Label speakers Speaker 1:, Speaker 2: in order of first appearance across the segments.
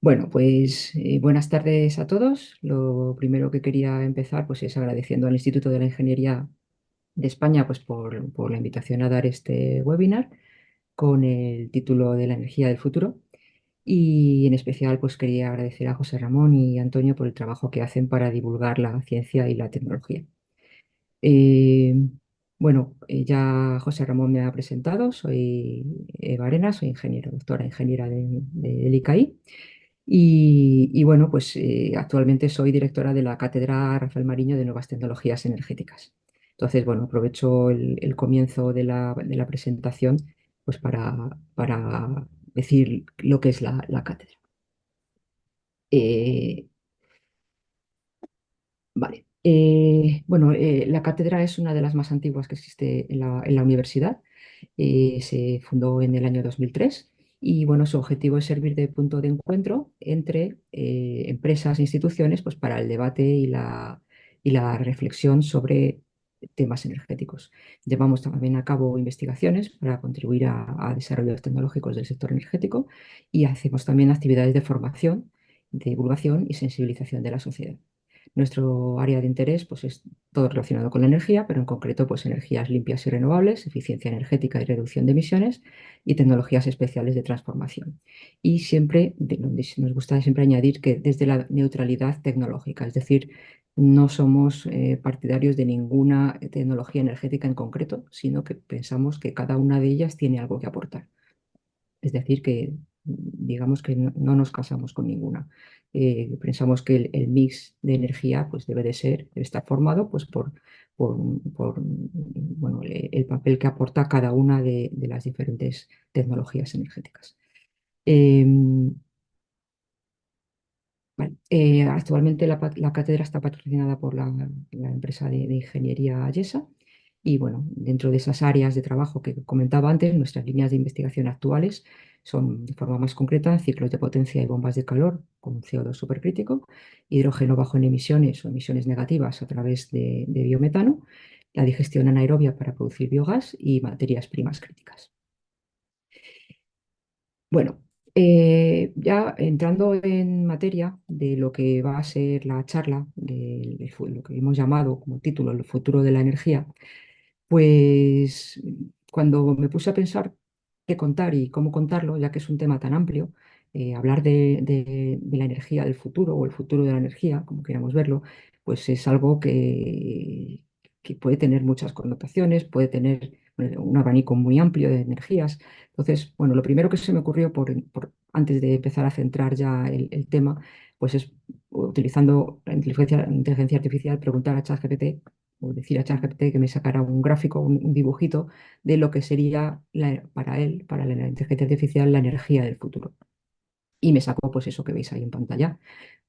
Speaker 1: Bueno, pues buenas tardes a todos. Lo primero que quería empezar pues es agradeciendo al Instituto de la Ingeniería de España pues por la invitación a dar este webinar con el título de la energía del futuro. Y en especial pues quería agradecer a José Ramón y Antonio por el trabajo que hacen para divulgar la ciencia y la tecnología. Eh, ya José Ramón me ha presentado, soy Eva Arenas, soy ingeniero, doctora ingeniera del ICAI. Actualmente soy directora de la Cátedra Rafael Mariño de Nuevas Tecnologías Energéticas. Entonces, bueno, aprovecho el comienzo de la presentación pues para decir lo que es la cátedra. Eh, vale. La cátedra es una de las más antiguas que existe en la universidad. Se fundó en el año 2003 y bueno, su objetivo es servir de punto de encuentro entre empresas e instituciones pues, para el debate y la reflexión sobre temas energéticos. Llevamos también a cabo investigaciones para contribuir a desarrollos tecnológicos del sector energético y hacemos también actividades de formación, de divulgación y sensibilización de la sociedad. Nuestro área de interés pues, es todo relacionado con la energía, pero en concreto pues, energías limpias y renovables, eficiencia energética y reducción de emisiones y tecnologías especiales de transformación. Y siempre nos gusta siempre añadir que desde la neutralidad tecnológica, es decir, no somos partidarios de ninguna tecnología energética en concreto, sino que pensamos que cada una de ellas tiene algo que aportar. Es decir, que digamos que no nos casamos con ninguna. Pensamos que el mix de energía pues debe estar formado pues bueno, el papel que aporta cada una de las diferentes tecnologías energéticas. Em, Actualmente la cátedra está patrocinada por la empresa de ingeniería Ayesa y bueno, dentro de esas áreas de trabajo que comentaba antes, nuestras líneas de investigación actuales son de forma más concreta ciclos de potencia y bombas de calor con CO2 supercrítico, hidrógeno bajo en emisiones o emisiones negativas a través de biometano, la digestión anaerobia para producir biogás y materias primas críticas. Bueno, ya entrando en materia de lo que va a ser la charla, lo que hemos llamado como título el futuro de la energía, pues cuando me puse a pensar qué contar y cómo contarlo, ya que es un tema tan amplio, hablar de la energía del futuro o el futuro de la energía, como queramos verlo, pues es algo que puede tener muchas connotaciones, puede tener un abanico muy amplio de energías. Entonces, bueno, lo primero que se me ocurrió antes de empezar a centrar ya el tema, pues es utilizando la inteligencia artificial, preguntar a ChatGPT o decir a ChatGPT que me sacara un gráfico, un dibujito de lo que sería para él, para la inteligencia artificial, la energía del futuro. Y me sacó pues eso que veis ahí en pantalla.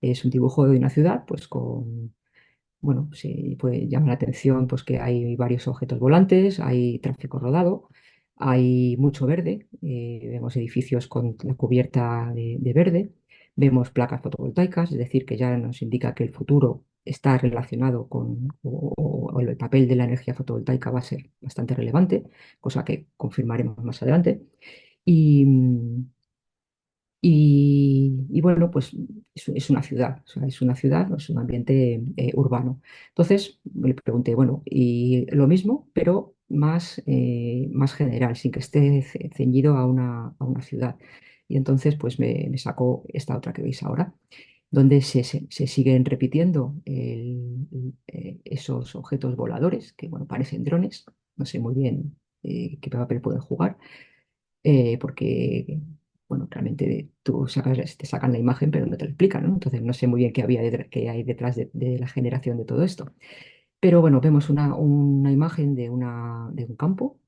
Speaker 1: Es un dibujo de una ciudad pues con, bueno, sí, puede llamar la atención pues que hay varios objetos volantes, hay tráfico rodado, hay mucho verde, vemos edificios con la cubierta de verde, vemos placas fotovoltaicas, es decir, que ya nos indica que el futuro está relacionado o el papel de la energía fotovoltaica va a ser bastante relevante, cosa que confirmaremos más adelante. Y, bueno, pues es una ciudad, o sea, es una ciudad, es un ambiente urbano. Entonces le pregunté, bueno, y lo mismo, pero más general, sin que esté ceñido a una ciudad. Y entonces pues me sacó esta otra que veis ahora, donde se siguen repitiendo esos objetos voladores, que bueno, parecen drones, no sé muy bien qué papel pueden jugar porque, bueno, realmente te sacan la imagen, pero no te lo explican, ¿no? Entonces no sé muy bien qué hay detrás de la generación de todo esto. Pero bueno, vemos una imagen de un campo,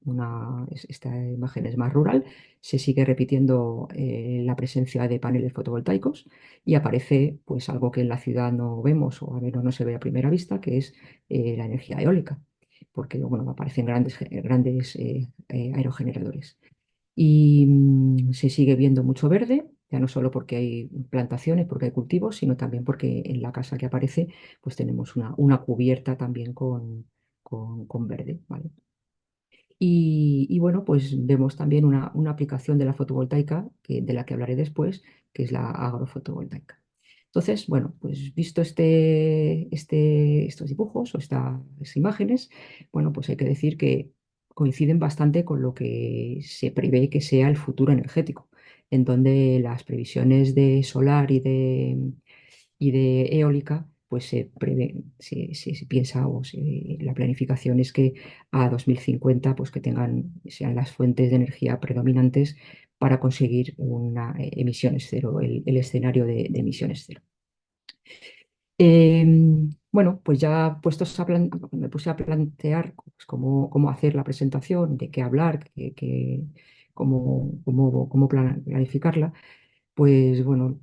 Speaker 1: esta imagen es más rural, se sigue repitiendo la presencia de paneles fotovoltaicos y aparece pues algo que en la ciudad no vemos o al menos no se ve a primera vista, que es la energía eólica, porque bueno, aparecen grandes aerogeneradores y se sigue viendo mucho verde, ya no solo porque hay plantaciones, porque hay cultivos, sino también porque en la casa que aparece pues tenemos una cubierta también con verde, ¿vale? Y bueno, pues vemos también una aplicación de la fotovoltaica, de la que hablaré después, que es la agrofotovoltaica. Entonces, bueno, pues visto estos dibujos o estas imágenes, bueno, pues hay que decir que coinciden bastante con lo que se prevé que sea el futuro energético, en donde las previsiones de solar y de eólica, pues se prevé, se piensa la planificación es que a 2050 pues que sean las fuentes de energía predominantes para conseguir una emisiones cero, el escenario de emisiones cero. Bueno, pues ya me puse a plantear pues, cómo hacer la presentación, de qué hablar, cómo planificarla. Pues bueno,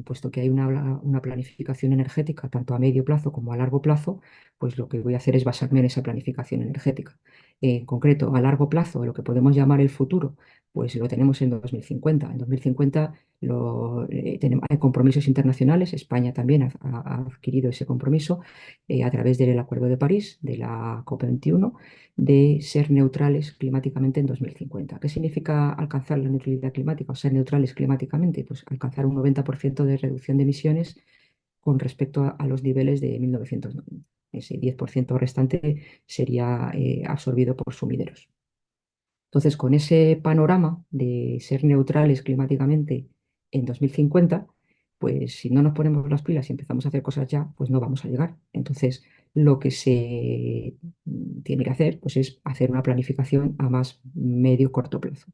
Speaker 1: puesto que hay una planificación energética tanto a medio plazo como a largo plazo, pues lo que voy a hacer es basarme en esa planificación energética. En concreto, a largo plazo, lo que podemos llamar el futuro, pues lo tenemos en 2050. En 2050 hay compromisos internacionales, España también ha adquirido ese compromiso a través del Acuerdo de París, de la COP21, de ser neutrales climáticamente en 2050. ¿Qué significa alcanzar la neutralidad climática o ser neutrales climáticamente? Pues alcanzar un 90% de reducción de emisiones con respecto a los niveles de 1990. Ese 10% restante sería absorbido por sumideros. Entonces, con ese panorama de ser neutrales climáticamente en 2050, pues si no nos ponemos las pilas y empezamos a hacer cosas ya, pues no vamos a llegar. Entonces, lo que se tiene que hacer, pues es hacer una planificación a más medio corto plazo.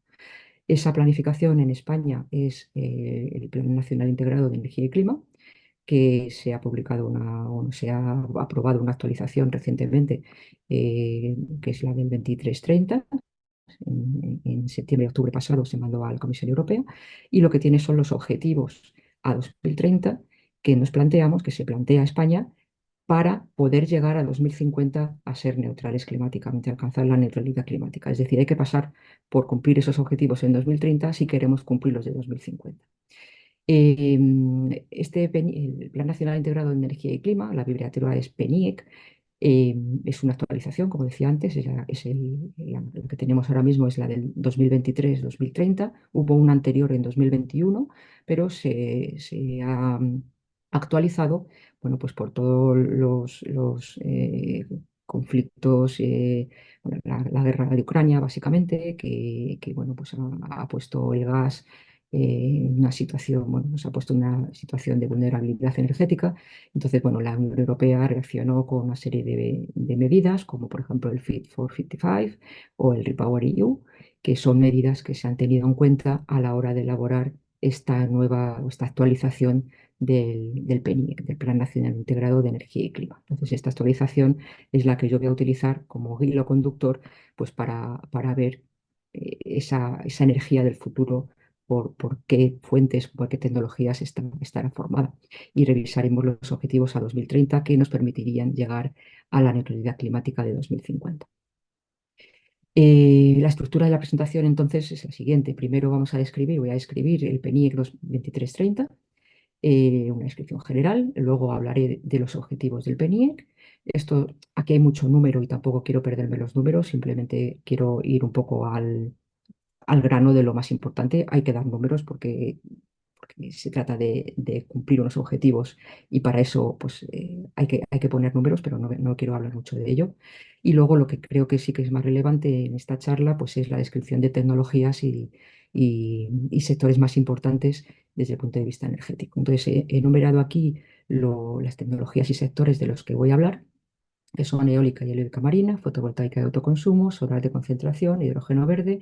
Speaker 1: Esa planificación en España es el Plan Nacional Integrado de Energía y Clima, que se ha publicado o se ha aprobado una actualización recientemente, que es la del 2330 en septiembre y octubre pasado se mandó a la Comisión Europea y lo que tiene son los objetivos a 2030 que nos planteamos, que se plantea España para poder llegar a 2050 a ser neutrales climáticamente, alcanzar la neutralidad climática. Es decir, hay que pasar por cumplir esos objetivos en 2030 si queremos cumplir los de 2050. El Plan Nacional Integrado de Energía y Clima, la abreviatura es PNIEC, es una actualización, como decía antes, la que tenemos ahora mismo es la del 2023-2030. Hubo una anterior en 2021, pero se ha actualizado, bueno, pues por todos los conflictos, bueno, la guerra de Ucrania, básicamente, que, bueno, pues ha puesto el gas en una situación, bueno, nos ha puesto en una situación de vulnerabilidad energética. Entonces, bueno, la Unión Europea reaccionó con una serie de medidas, como por ejemplo el Fit for 55 o el REPowerEU, que son medidas que se han tenido en cuenta a la hora de elaborar esta nueva o esta actualización del PNIEC, del Plan Nacional Integrado de Energía y Clima. Entonces, esta actualización es la que yo voy a utilizar como hilo conductor, pues para ver esa energía del futuro, por qué fuentes, por qué tecnologías estará formada. Y revisaremos los objetivos a 2030 que nos permitirían llegar a la neutralidad climática de 2050. La estructura de la presentación entonces es la siguiente. Primero voy a describir el PNIEC 2330, una descripción general, luego hablaré de los objetivos del PNIEC. Aquí hay mucho número y tampoco quiero perderme los números, simplemente quiero ir un poco al grano de lo más importante. Hay que dar números porque se trata de cumplir unos objetivos y para eso pues, hay que poner números, pero no quiero hablar mucho de ello. Y luego lo que creo que sí que es más relevante en esta charla pues, es la descripción de tecnologías y sectores más importantes desde el punto de vista energético. Entonces, he enumerado aquí las tecnologías y sectores de los que voy a hablar, que son eólica y eólica marina, fotovoltaica de autoconsumo, solar de concentración, hidrógeno verde,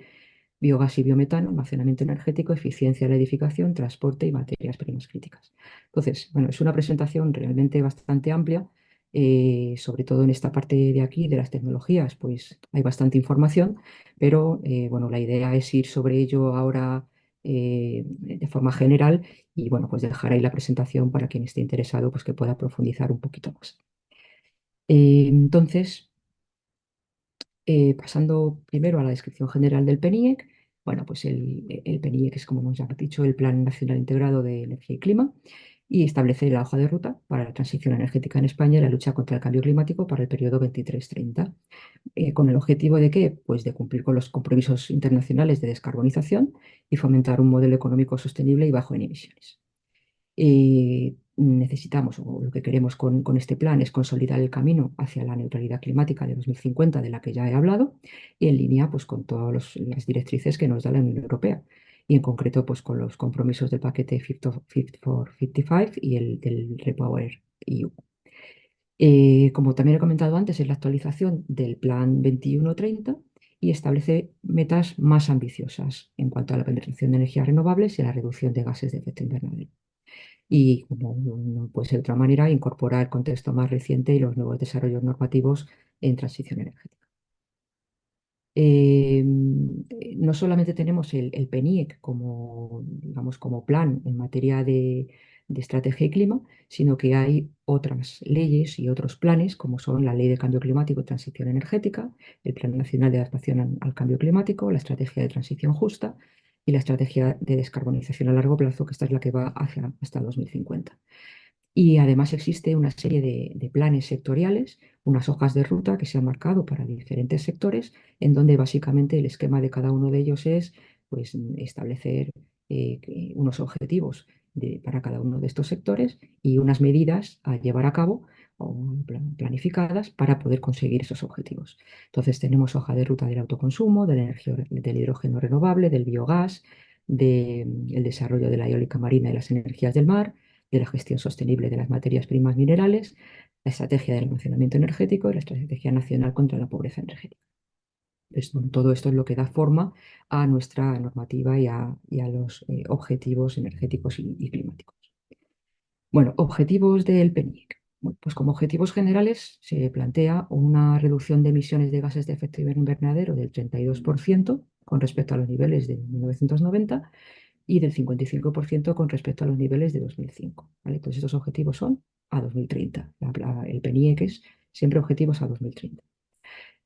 Speaker 1: biogás y biometano, almacenamiento energético, eficiencia de la edificación, transporte y materias primas críticas. Entonces, bueno, es una presentación realmente bastante amplia, sobre todo en esta parte de aquí de las tecnologías, pues hay bastante información, pero bueno, la idea es ir sobre ello ahora de forma general y bueno, pues dejar ahí la presentación para quien esté interesado, pues que pueda profundizar un poquito más. Entonces, pasando primero a la descripción general del PNIEC, bueno, pues el PNIEC es, como hemos ya dicho, el Plan Nacional Integrado de Energía y Clima, y establece la hoja de ruta para la transición energética en España y la lucha contra el cambio climático para el periodo 23-30. ¿Con el objetivo de qué? Pues de cumplir con los compromisos internacionales de descarbonización y fomentar un modelo económico sostenible y bajo en emisiones. Necesitamos, o lo que queremos con este plan es consolidar el camino hacia la neutralidad climática de 2050, de la que ya he hablado, y en línea pues, con todas las directrices que nos da la Unión Europea, y en concreto pues, con los compromisos del paquete Fit for 55 y el del Repower EU. Como también he comentado antes, es la actualización del Plan 2130 y establece metas más ambiciosas en cuanto a la penetración de energías renovables y a la reducción de gases de efecto invernadero. Y, como no puede ser de otra manera, incorpora el contexto más reciente y los nuevos desarrollos normativos en transición energética. No solamente tenemos el PNIEC como, digamos, como plan en materia de estrategia y clima, sino que hay otras leyes y otros planes, como son la Ley de Cambio Climático y Transición Energética, el Plan Nacional de Adaptación al Cambio Climático, la Estrategia de Transición Justa y la Estrategia de Descarbonización a Largo Plazo, que esta es la que va hasta 2050. Y además existe una serie de planes sectoriales, unas hojas de ruta que se han marcado para diferentes sectores, en donde básicamente el esquema de cada uno de ellos es pues, establecer unos objetivos para cada uno de estos sectores y unas medidas a llevar a cabo o planificadas para poder conseguir esos objetivos. Entonces tenemos hoja de ruta del autoconsumo, de la energía, del hidrógeno renovable, del biogás, del desarrollo de la eólica marina y las energías del mar, de la gestión sostenible de las materias primas minerales, la estrategia del almacenamiento energético y la estrategia nacional contra la pobreza energética. Pues, bueno, todo esto es lo que da forma a nuestra normativa y a los objetivos energéticos y climáticos. Bueno, objetivos del PNIEC. Bueno, pues como objetivos generales se plantea una reducción de emisiones de gases de efecto invernadero del 32% con respecto a los niveles de 1990 y del 55% con respecto a los niveles de 2005. ¿Vale? Entonces, estos objetivos son a 2030. El PNIEC es siempre objetivos a 2030.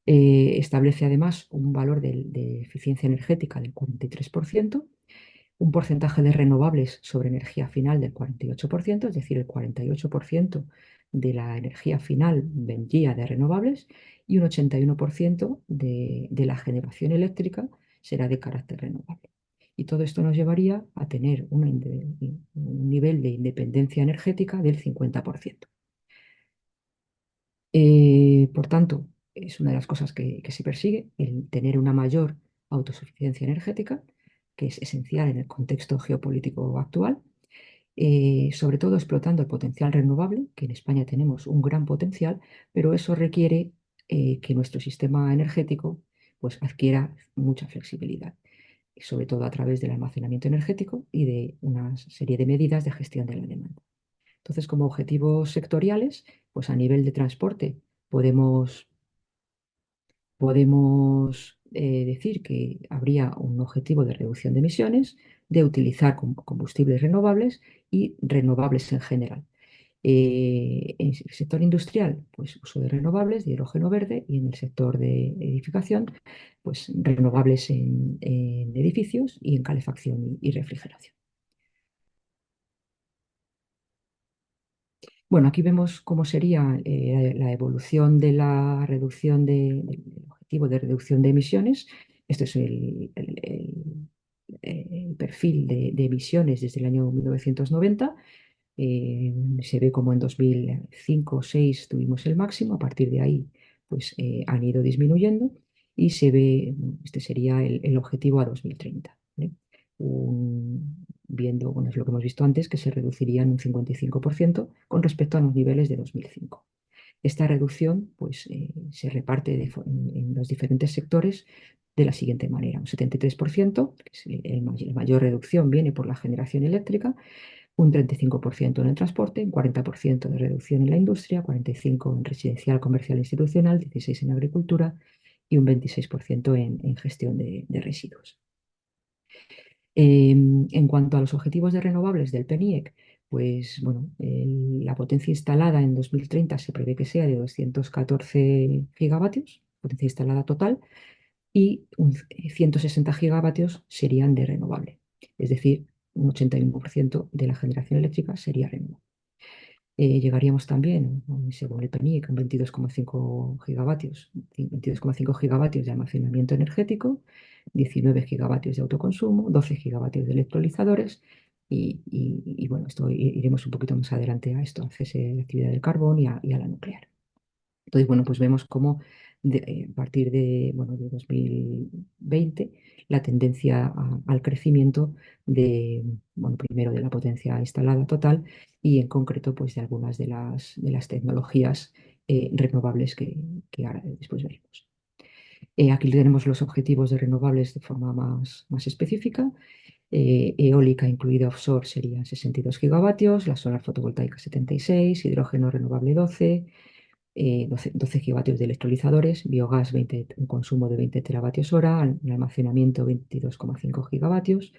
Speaker 1: Establece además un valor de eficiencia energética del 43%, un porcentaje de renovables sobre energía final del 48%, es decir, el 48% de la energía final vendría de renovables y un 81% de la generación eléctrica será de carácter renovable. Y todo esto nos llevaría a tener un nivel de independencia energética del 50%. Por tanto, es una de las cosas que se persigue, el tener una mayor autosuficiencia energética, que es esencial en el contexto geopolítico actual, sobre todo explotando el potencial renovable, que en España tenemos un gran potencial, pero eso requiere que nuestro sistema energético pues, adquiera mucha flexibilidad, y sobre todo a través del almacenamiento energético y de una serie de medidas de gestión de la demanda. Entonces, como objetivos sectoriales, pues a nivel de transporte podemos decir que habría un objetivo de reducción de emisiones, de utilizar combustibles renovables y renovables en general. En el sector industrial, pues uso de renovables, de hidrógeno verde, y en el sector de edificación, pues renovables en edificios y en calefacción y refrigeración. Bueno, aquí vemos cómo sería la evolución de la reducción del objetivo de reducción de emisiones. Este es el perfil de emisiones desde el año 1990. Se ve como en 2005 o 2006 tuvimos el máximo, a partir de ahí pues han ido disminuyendo y se ve, este sería el objetivo a 2030, ¿vale? Viendo, bueno, es lo que hemos visto antes, que se reducirían un 55% con respecto a los niveles de 2005. Esta reducción pues, se reparte en los diferentes sectores de la siguiente manera. Un 73%, que es la mayor reducción, viene por la generación eléctrica, un 35% en el transporte, un 40% de reducción en la industria, 45% en residencial, comercial e institucional, 16% en agricultura y un 26% en gestión de residuos. En cuanto a los objetivos de renovables del PNIEC, pues bueno, la potencia instalada en 2030 se prevé que sea de 214 gigavatios, potencia instalada total, y 160 gigavatios serían de renovable. Es decir, un 81% de la generación eléctrica sería renovable. Llegaríamos también, según el PNIEC, a 22,5 gigavatios, 22,5 gigavatios de almacenamiento energético, 19 gigavatios de autoconsumo, 12 gigavatios de electrolizadores y bueno, esto iremos un poquito más adelante a esto, a cese de la actividad del carbón y a la nuclear. Entonces, bueno, pues vemos cómo a partir de, bueno, de 2020 la tendencia al crecimiento de, bueno, primero de la potencia instalada total y en concreto pues de algunas de las tecnologías renovables que ahora después veremos. Aquí tenemos los objetivos de renovables de forma más específica. Eólica incluida offshore serían 62 gigavatios, la solar fotovoltaica 76, hidrógeno renovable 12, 12 gigavatios de electrolizadores, biogás 20, un consumo de 20 teravatios hora, el almacenamiento 22,5 gigavatios.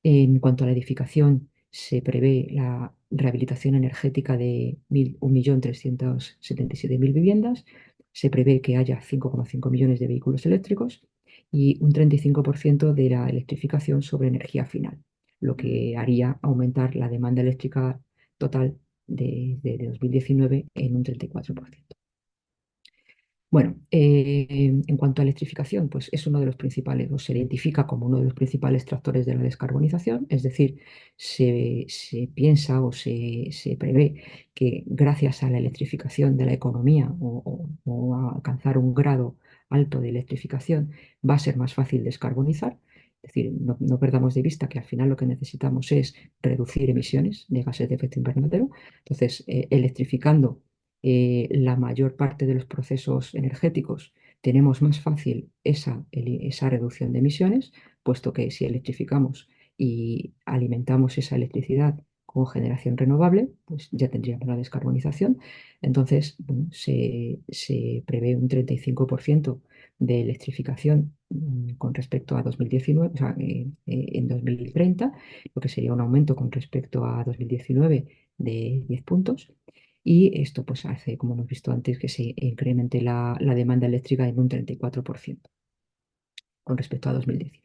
Speaker 1: En cuanto a la edificación, se prevé la rehabilitación energética de 1.377.000 viviendas, se prevé que haya 5,5 millones de vehículos eléctricos y un 35% de la electrificación sobre energía final, lo que haría aumentar la demanda eléctrica total de 2019 en un 34%. Bueno, en cuanto a electrificación, pues es uno de los principales, o se identifica como uno de los principales tractores de la descarbonización, es decir, se piensa o se prevé que gracias a la electrificación de la economía o a alcanzar un grado alto de electrificación va a ser más fácil descarbonizar. Es decir, no perdamos de vista que al final lo que necesitamos es reducir emisiones de gases de efecto invernadero. Entonces, electrificando la mayor parte de los procesos energéticos, tenemos más fácil esa reducción de emisiones, puesto que si electrificamos y alimentamos esa electricidad con generación renovable, pues ya tendríamos la descarbonización. Entonces, bueno, se prevé un 35% de electrificación con respecto a 2019, o sea, en 2030, lo que sería un aumento con respecto a 2019 de 10 puntos. Y esto pues hace, como hemos visto antes, que se incremente la demanda eléctrica en un 34% con respecto a 2019.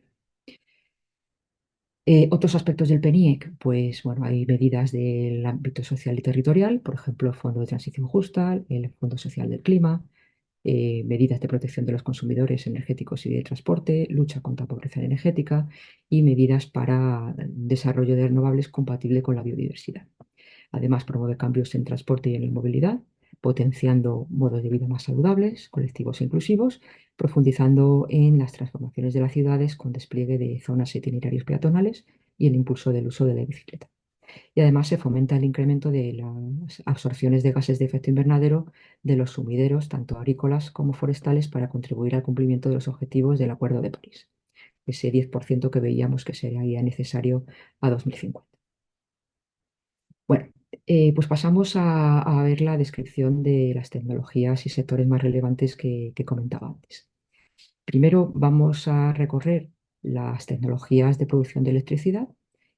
Speaker 1: Otros aspectos del PNIEC, pues bueno, hay medidas del ámbito social y territorial, por ejemplo, el Fondo de Transición Justa, el Fondo Social del Clima, medidas de protección de los consumidores energéticos y de transporte, lucha contra pobreza energética y medidas para desarrollo de renovables compatible con la biodiversidad. Además, promueve cambios en transporte y en la movilidad, potenciando modos de vida más saludables, colectivos e inclusivos, profundizando en las transformaciones de las ciudades con despliegue de zonas e itinerarios peatonales y el impulso del uso de la bicicleta. Y además se fomenta el incremento de las absorciones de gases de efecto invernadero de los sumideros, tanto agrícolas como forestales, para contribuir al cumplimiento de los objetivos del Acuerdo de París, ese 10% que veíamos que sería necesario a 2050. Bueno, pues pasamos a ver la descripción de las tecnologías y sectores más relevantes que comentaba antes. Primero vamos a recorrer las tecnologías de producción de electricidad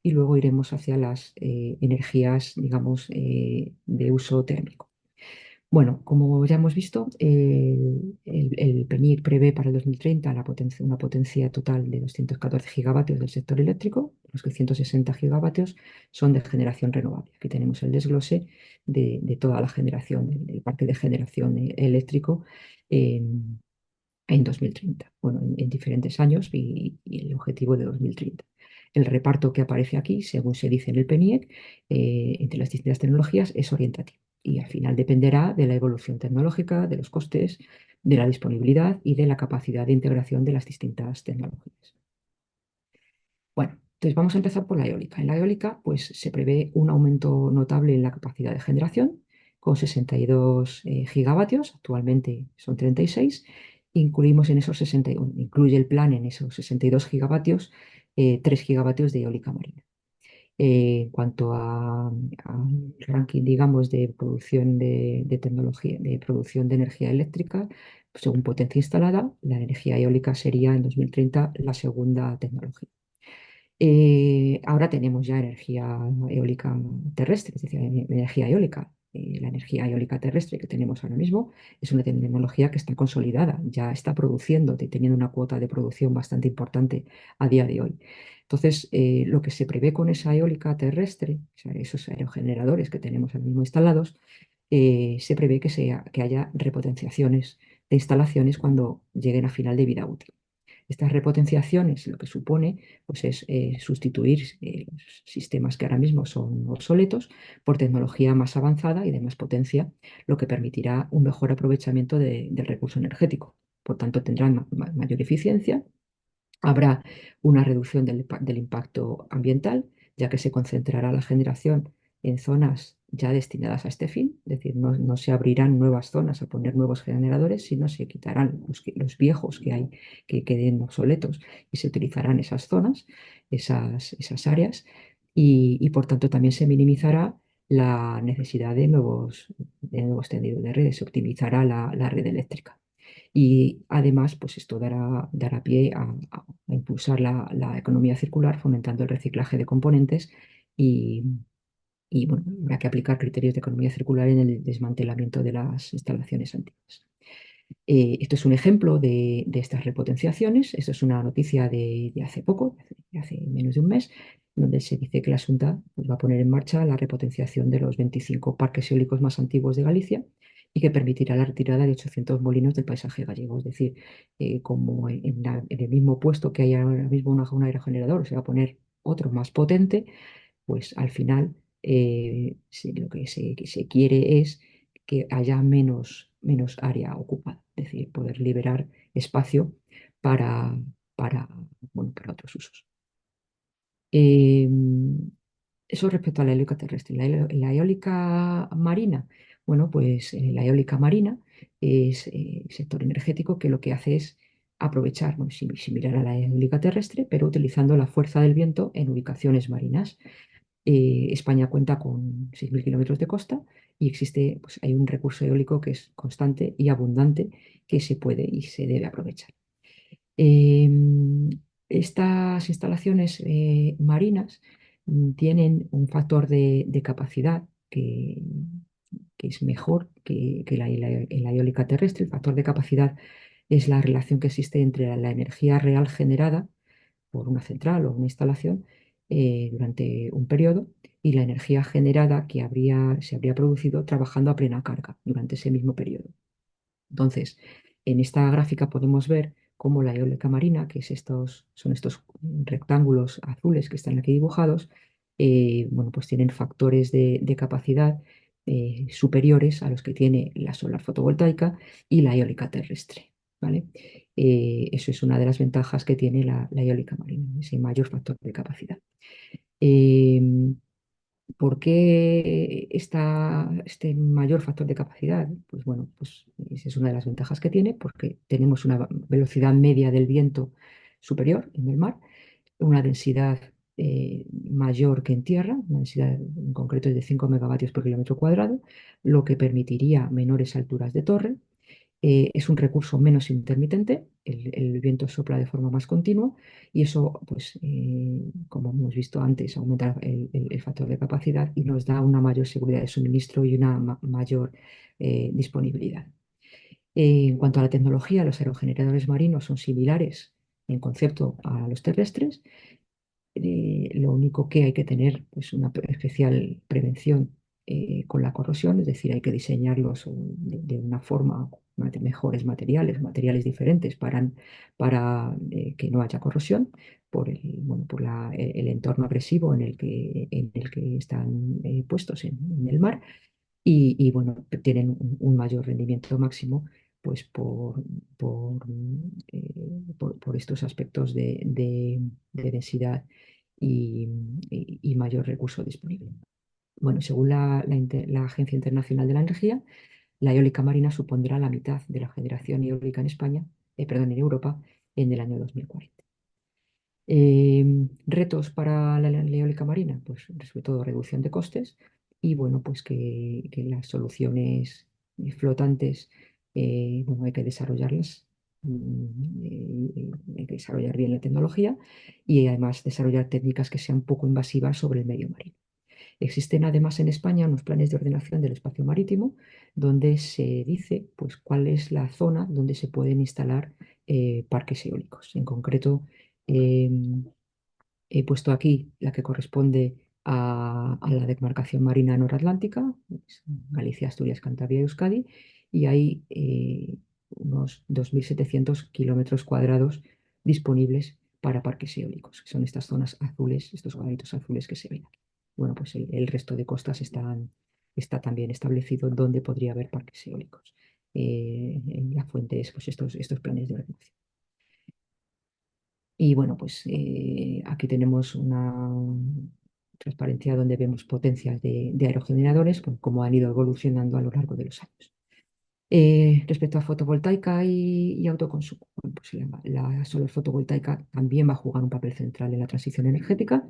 Speaker 1: y luego iremos hacia las energías, digamos, de uso térmico. Bueno, como ya hemos visto, el PNIEC prevé para el 2030 una potencia total de 214 gigavatios del sector eléctrico, los que 160 gigavatios son de generación renovable. Aquí tenemos el desglose de toda la generación, del parque de generación eléctrico en 2030, bueno, en diferentes años y el objetivo de 2030. El reparto que aparece aquí, según se dice en el PNIEC, entre las distintas tecnologías es orientativo y al final dependerá de la evolución tecnológica, de los costes, de la disponibilidad y de la capacidad de integración de las distintas tecnologías. Bueno, entonces vamos a empezar por la eólica. En la eólica, pues se prevé un aumento notable en la capacidad de generación, con 62 gigavatios, actualmente son 36. Incluimos en esos 61, incluye el plan en esos 62 gigavatios, 3 gigavatios de eólica marina. En cuanto al ranking, digamos, de producción de tecnología, de producción de energía eléctrica, pues, según potencia instalada, la energía eólica sería en 2030 la segunda tecnología. Ahora tenemos ya energía eólica terrestre, es decir, energía eólica. la energía eólica terrestre que tenemos ahora mismo es una tecnología que está consolidada, ya está produciendo, teniendo una cuota de producción bastante importante a día de hoy. Entonces, lo que se prevé con esa eólica terrestre, o sea, esos aerogeneradores que tenemos ahora mismo instalados, se prevé que haya repotenciaciones de instalaciones cuando lleguen a final de vida útil. Estas repotenciaciones lo que supone pues, es sustituir los sistemas que ahora mismo son obsoletos por tecnología más avanzada y de más potencia, lo que permitirá un mejor aprovechamiento del recurso energético. Por tanto, tendrán mayor eficiencia. Habrá una reducción del impacto ambiental, ya que se concentrará la generación en zonas ya destinadas a este fin, es decir, no se abrirán nuevas zonas a poner nuevos generadores, sino se quitarán los viejos que hay que queden obsoletos y se utilizarán esas zonas, esas áreas, y por tanto también se minimizará la necesidad de nuevos tendidos de redes, se optimizará la red eléctrica. Y además, pues esto dará pie a impulsar la economía circular, fomentando el reciclaje de componentes y, y, bueno, habrá que aplicar criterios de economía circular en el desmantelamiento de las instalaciones antiguas. Esto es un ejemplo de estas repotenciaciones. Esto es una noticia de hace poco, de hace menos de un mes, donde se dice que la Xunta pues, va a poner en marcha la repotenciación de los 25 parques eólicos más antiguos de Galicia y que permitirá la retirada de 800 molinos del paisaje gallego. Es decir, como en el mismo puesto que hay ahora mismo un aerogenerador, se va a poner otro más potente, pues al final lo que se quiere es que haya menos área ocupada, es decir, poder liberar espacio para, para, bueno, para otros usos. Eh, Eso respecto a la eólica terrestre. La eólica marina, bueno, pues la eólica marina es sector energético que lo que hace es aprovechar, bueno, similar a la eólica terrestre, pero utilizando la fuerza del viento en ubicaciones marinas. España cuenta con 6.000 kilómetros de costa y pues, hay un recurso eólico que es constante y abundante que se puede y se debe aprovechar. Em, Estas instalaciones marinas tienen un factor de capacidad que es mejor que la eólica terrestre. El factor de capacidad es la relación que existe entre la energía real generada por una central o una instalación durante un periodo y la energía generada que se habría producido trabajando a plena carga durante ese mismo periodo. Entonces, en esta gráfica podemos ver cómo la eólica marina, son estos rectángulos azules que están aquí dibujados, bueno, pues tienen factores de capacidad superiores a los que tiene la solar fotovoltaica y la eólica terrestre. ¿Vale? Eso es una de las ventajas que tiene la eólica marina, ese mayor factor de capacidad. Em, ¿Por qué este mayor factor de capacidad? Pues bueno, pues esa es una de las ventajas que tiene, porque tenemos una velocidad media del viento superior en el mar, una densidad mayor que en tierra, una densidad en concreto es de 5 megavatios por kilómetro cuadrado, lo que permitiría menores alturas de torre. Es un recurso menos intermitente, el viento sopla de forma más continua y eso, pues, como hemos visto antes, aumenta el factor de capacidad y nos da una mayor seguridad de suministro y una mayor disponibilidad. En cuanto a la tecnología, los aerogeneradores marinos son similares en concepto a los terrestres. Lo único que hay que tener pues, una especial prevención con la corrosión, es decir, hay que diseñarlos de una forma, mejores materiales diferentes para que no haya corrosión por el entorno agresivo en el que están puestos en el mar bueno, tienen un mayor rendimiento máximo pues por estos aspectos de densidad y mayor recurso disponible. Bueno, según la Agencia Internacional de la Energía, la eólica marina supondrá la mitad de la generación eólica en España, perdón, en Europa, en el año 2040. Retos para la eólica marina, pues sobre todo reducción de costes y bueno, pues que las soluciones flotantes, bueno, hay que desarrollarlas, hay que desarrollar bien la tecnología y además desarrollar técnicas que sean poco invasivas sobre el medio marino. Existen además en España unos planes de ordenación del espacio marítimo donde se dice pues, cuál es la zona donde se pueden instalar parques eólicos. En concreto, em, he puesto aquí la que corresponde a la demarcación marina noratlántica, pues, Galicia, Asturias, Cantabria y Euskadi, y hay unos 2.700 kilómetros cuadrados disponibles para parques eólicos, que son estas zonas azules, estos cuadritos azules que se ven aquí. Bueno, pues el resto de costas está también establecido donde podría haber parques eólicos. En la fuente es pues, estos planes de ordenación. Y bueno, pues aquí tenemos una transparencia donde vemos potencias de aerogeneradores, pues, cómo han ido evolucionando a lo largo de los años. Respecto a fotovoltaica y autoconsumo, bueno, pues la solar fotovoltaica también va a jugar un papel central en la transición energética.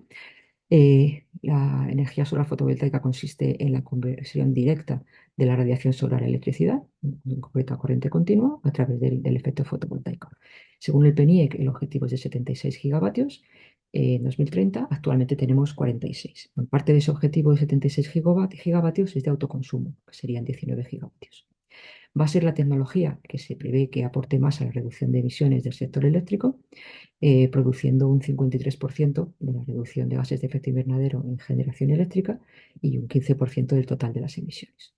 Speaker 1: La energía solar fotovoltaica consiste en la conversión directa de la radiación solar a electricidad, en concreto a corriente continua, a través del efecto fotovoltaico. Según el PNIEC, el objetivo es de 76 gigavatios. En 2030, actualmente tenemos 46. Bueno, parte de ese objetivo de 76 gigavatios es de autoconsumo, que serían 19 gigavatios. Va a ser la tecnología que se prevé que aporte más a la reducción de emisiones del sector eléctrico, produciendo un 53% de la reducción de gases de efecto invernadero en generación eléctrica y un 15% del total de las emisiones.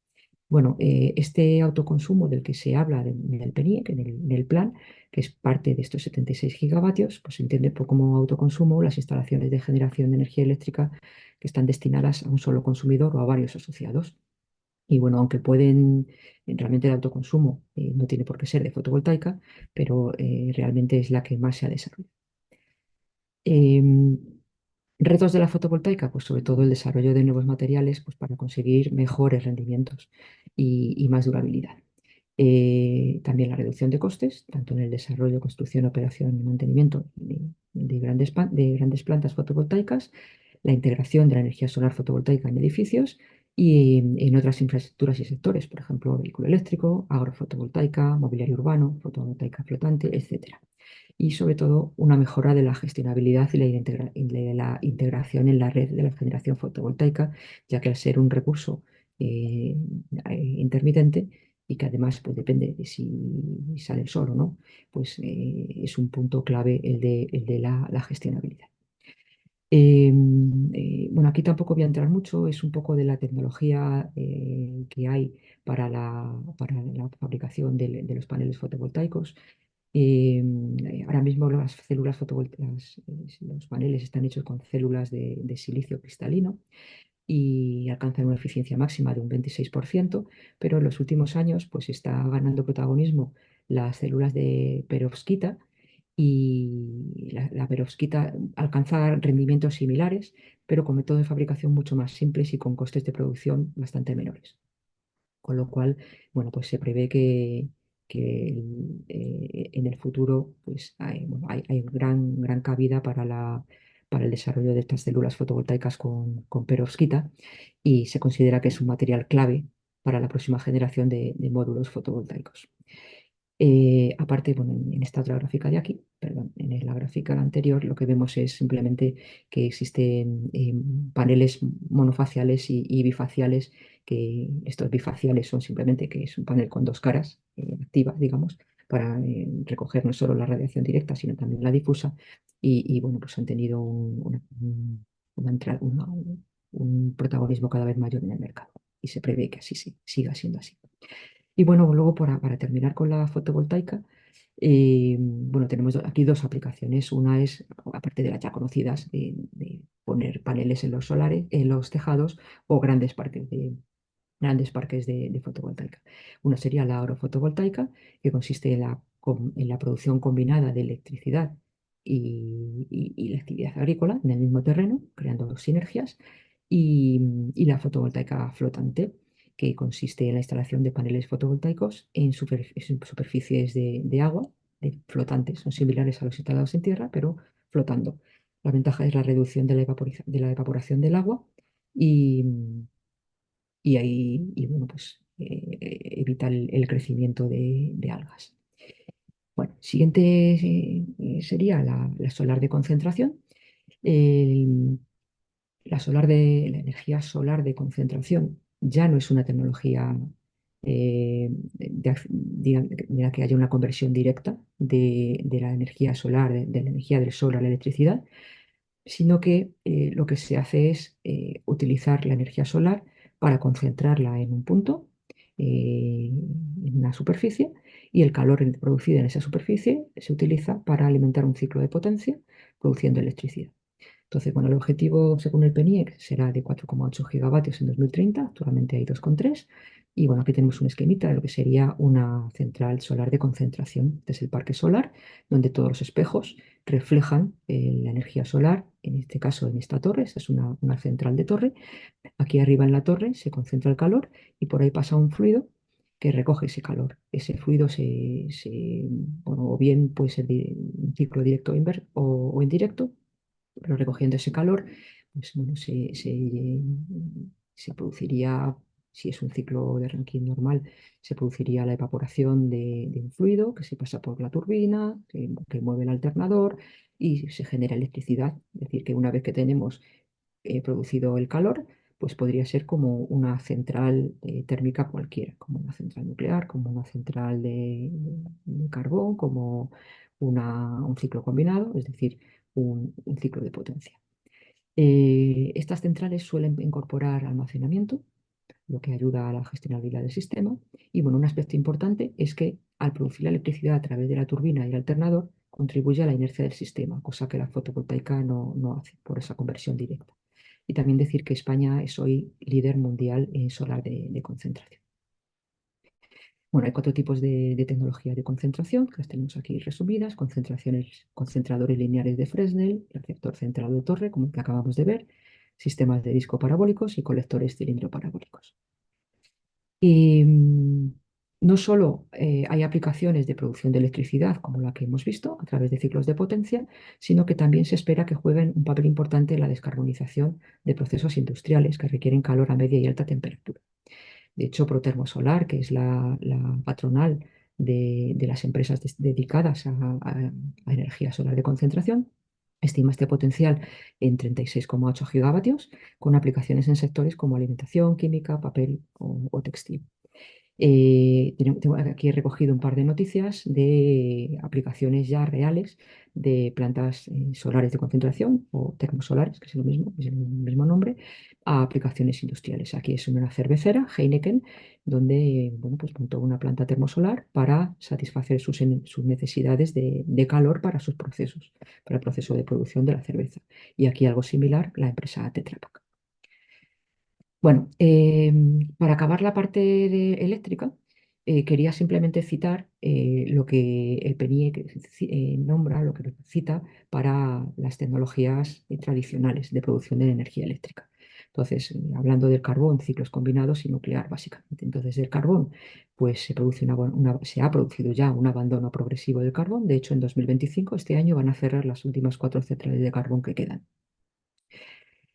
Speaker 1: Bueno, este autoconsumo del que se habla en el PNIEC, en el plan, que es parte de estos 76 gigavatios, pues se entiende como autoconsumo las instalaciones de generación de energía eléctrica que están destinadas a un solo consumidor o a varios asociados. Y bueno, aunque realmente el autoconsumo no tiene por qué ser de fotovoltaica, pero realmente es la que más se ha desarrollado. Em, Retos de la fotovoltaica, pues sobre todo el desarrollo de nuevos materiales pues para conseguir mejores rendimientos y más durabilidad. También la reducción de costes, tanto en el desarrollo, construcción, operación y mantenimiento de grandes plantas fotovoltaicas, la integración de la energía solar fotovoltaica en edificios y en otras infraestructuras y sectores, por ejemplo, vehículo eléctrico, agrofotovoltaica, mobiliario urbano, fotovoltaica flotante, etcétera. Y sobre todo una mejora de la gestionabilidad y la integración en la red de la generación fotovoltaica, ya que al ser un recurso eh, intermitente, y que además pues, depende de si sale el sol o no, pues es un punto clave el de la gestionabilidad. Bueno, aquí tampoco voy a entrar mucho, es un poco de la tecnología que hay para la fabricación de los paneles fotovoltaicos. Ahora mismo las células fotovoltaicas, los paneles están hechos con células de silicio cristalino y alcanzan una eficiencia máxima de un 26%, pero en los últimos años pues está ganando protagonismo las células de perovskita y la perovskita alcanza rendimientos similares, pero con métodos de fabricación mucho más simples y con costes de producción bastante menores. Con lo cual, bueno, pues se prevé que en el futuro pues bueno, hay gran cabida para el desarrollo de estas células fotovoltaicas con perovskita y se considera que es un material clave para la próxima generación de módulos fotovoltaicos. Aparte, bueno, en esta otra gráfica de aquí, perdón, en la gráfica anterior, lo que vemos es simplemente que existen paneles monofaciales y bifaciales, que estos bifaciales son simplemente que es un panel con dos caras activas, digamos, para recoger no solo la radiación directa, sino también la difusa, y, bueno, pues han tenido un protagonismo cada vez mayor en el mercado, y se prevé que así siga siendo así. Y bueno, luego para terminar con la fotovoltaica, bueno, tenemos aquí dos aplicaciones. Una es, aparte de las ya conocidas, de poner paneles en los solares, en los tejados o grandes parques de fotovoltaica. Una sería la agrofotovoltaica, que consiste en la producción combinada de electricidad y la actividad agrícola en el mismo terreno, creando sinergias. Y la fotovoltaica flotante, que consiste en la instalación de paneles fotovoltaicos en superficies de agua, flotantes. Son similares a los instalados en tierra, pero flotando. La ventaja es la reducción de la evaporación del agua y, bueno, pues evita el crecimiento de algas. Bueno, siguiente sería la solar de concentración. El- la energía solar de concentración ya no es una tecnología de la que haya una conversión directa de la energía solar, de la energía del sol a la electricidad, sino que lo que se hace es utilizar la energía solar para concentrarla en un punto, en una superficie, y el calor producido en esa superficie se utiliza para alimentar un ciclo de potencia, produciendo electricidad. Entonces, bueno, el objetivo según el PNIEC será de 4,8 gigavatios en 2030, actualmente hay 2,3. Y bueno, aquí tenemos un esquemita de lo que sería una central solar de concentración. Este es el parque solar, donde todos los espejos reflejan la energía solar, en este caso en esta torre. Esta es una central de torre. Aquí arriba en la torre se concentra el calor y por ahí pasa un fluido que recoge ese calor. Ese fluido bueno, o bien puede ser un ciclo directo o indirecto, pero recogiendo ese calor, pues bueno, se produciría, si es un ciclo de Rankine normal, se produciría la evaporación de un fluido que se pasa por la turbina, que mueve el alternador y se genera electricidad. Es decir, que una vez que tenemos producido el calor, pues podría ser como una central térmica cualquiera, como una central nuclear, como una central de carbón, como un ciclo combinado, es decir, un ciclo de potencia. Estas centrales suelen incorporar almacenamiento, lo que ayuda a la gestionabilidad del sistema. Y bueno, un aspecto importante es que al producir la electricidad a través de la turbina y el alternador, contribuye a la inercia del sistema, cosa que la fotovoltaica no hace por esa conversión directa. Y también decir que España es hoy líder mundial en solar de concentración. Bueno, hay cuatro tipos de tecnología de concentración, que las tenemos aquí resumidas: concentradores lineales de Fresnel, receptor central de torre, como el que acabamos de ver, sistemas de disco parabólicos y colectores cilindro parabólicos. Y no solo hay aplicaciones de producción de electricidad, como la que hemos visto, a través de ciclos de potencia, sino que también se espera que jueguen un papel importante en la descarbonización de procesos industriales que requieren calor a media y alta temperatura. De hecho, Protermosolar, que es la patronal de las empresas dedicadas a energía solar de concentración, estima este potencial en 36,8 gigavatios, con aplicaciones en sectores como alimentación, química, papel o textil. Tengo aquí he recogido un par de noticias de aplicaciones ya reales de plantas solares de concentración o termosolares, que es lo mismo, es el mismo nombre, a aplicaciones industriales. Aquí es una cervecera, Heineken, donde bueno, pues montó una planta termosolar para satisfacer sus necesidades de calor para sus procesos, para el proceso de producción de la cerveza. Y aquí algo similar, la empresa Tetra Pak. Bueno, para acabar la parte eléctrica, quería simplemente citar lo que el PNIEC nombra, lo que cita para las tecnologías tradicionales de producción de energía eléctrica. Entonces, hablando del carbón, ciclos combinados y nuclear, básicamente. Entonces, del carbón, pues se ha producido ya un abandono progresivo del carbón. De hecho, en 2025, este año, van a cerrar las últimas cuatro centrales de carbón que quedan.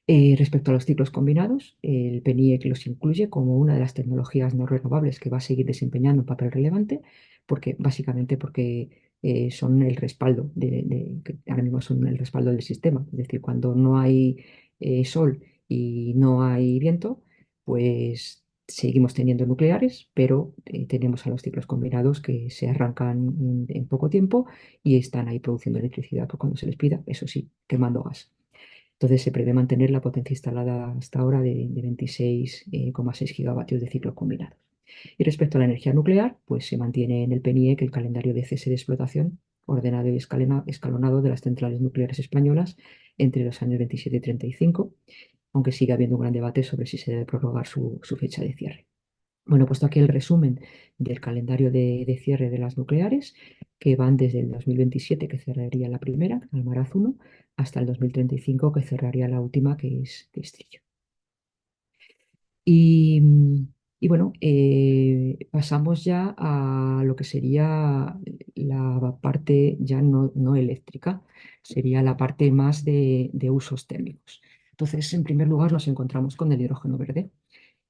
Speaker 1: Respecto a los ciclos combinados, el PNIEC los incluye como una de las tecnologías no renovables que va a seguir desempeñando un papel relevante, básicamente porque son el respaldo que ahora mismo son el respaldo del sistema. Es decir, cuando no hay sol y no hay viento, pues seguimos teniendo nucleares, pero tenemos a los ciclos combinados que se arrancan en poco tiempo y están ahí produciendo electricidad por cuando se les pida, eso sí, quemando gas. Entonces se prevé mantener la potencia instalada hasta ahora de 26,6 gigavatios de ciclos combinados. Y respecto a la energía nuclear, pues se mantiene en el PNIEC el calendario de cese de explotación ordenado y escalonado de las centrales nucleares españolas entre los años 27 y 35, aunque sigue habiendo un gran debate sobre si se debe prorrogar su fecha de cierre. Bueno, he puesto aquí el resumen del calendario de cierre de las nucleares, que van desde el 2027, que cerraría la primera, Almaraz 1, hasta el 2035, que cerraría la última, que es Trillo. Y, y bueno, pasamos ya a lo que sería la parte ya no eléctrica, sería la parte más de usos térmicos. Entonces, en primer lugar, nos encontramos con el hidrógeno verde.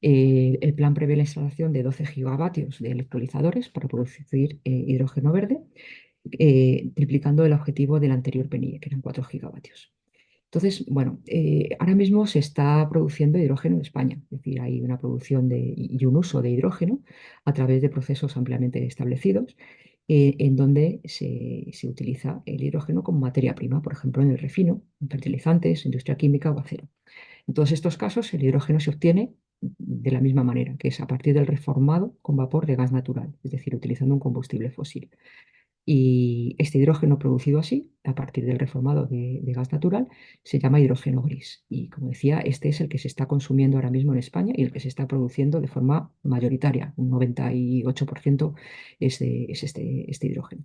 Speaker 1: El plan prevé la instalación de 12 gigavatios de electrolizadores para producir hidrógeno verde, triplicando el objetivo del anterior PNIE, que eran 4 gigavatios. Entonces, bueno, ahora mismo se está produciendo hidrógeno en España, es decir, hay una producción y un uso de hidrógeno a través de procesos ampliamente establecidos, en donde se utiliza el hidrógeno como materia prima, por ejemplo, en el refino, en fertilizantes, industria química o acero. En todos estos casos, el hidrógeno se obtiene de la misma manera, que es a partir del reformado con vapor de gas natural, es decir, utilizando un combustible fósil. Y este hidrógeno producido así, a partir del reformado de gas natural, se llama hidrógeno gris. Y como decía, este es el que se está consumiendo ahora mismo en España y el que se está produciendo de forma mayoritaria. Un 98% es este hidrógeno.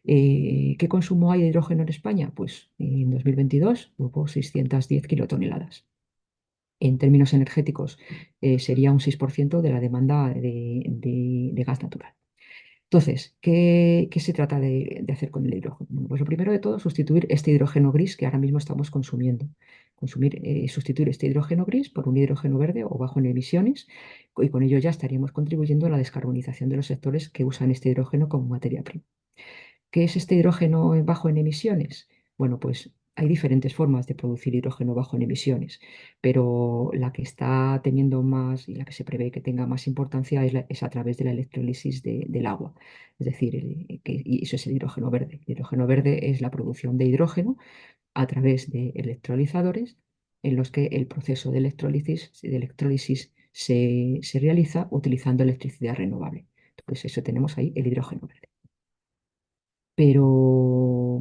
Speaker 1: ¿Qué consumo hay de hidrógeno en España? Pues en 2022 hubo 610 kilotoneladas. En términos energéticos, sería un 6% de la demanda de gas natural. Entonces, ¿qué se trata de hacer con el hidrógeno? Bueno, pues lo primero de todo, sustituir este hidrógeno gris que ahora mismo estamos consumiendo. Sustituir este hidrógeno gris por un hidrógeno verde o bajo en emisiones, y con ello ya estaríamos contribuyendo a la descarbonización de los sectores que usan este hidrógeno como materia prima. ¿Qué es este hidrógeno bajo en emisiones? Bueno, pues hay diferentes formas de producir hidrógeno bajo en emisiones, pero la que está teniendo más y la que se prevé que tenga más importancia es a través de la electrólisis del agua. Es decir, y eso es el hidrógeno verde. El hidrógeno verde es la producción de hidrógeno a través de electrolizadores en los que el proceso de electrólisis se realiza utilizando electricidad renovable. Entonces, eso tenemos ahí el hidrógeno verde. Pero,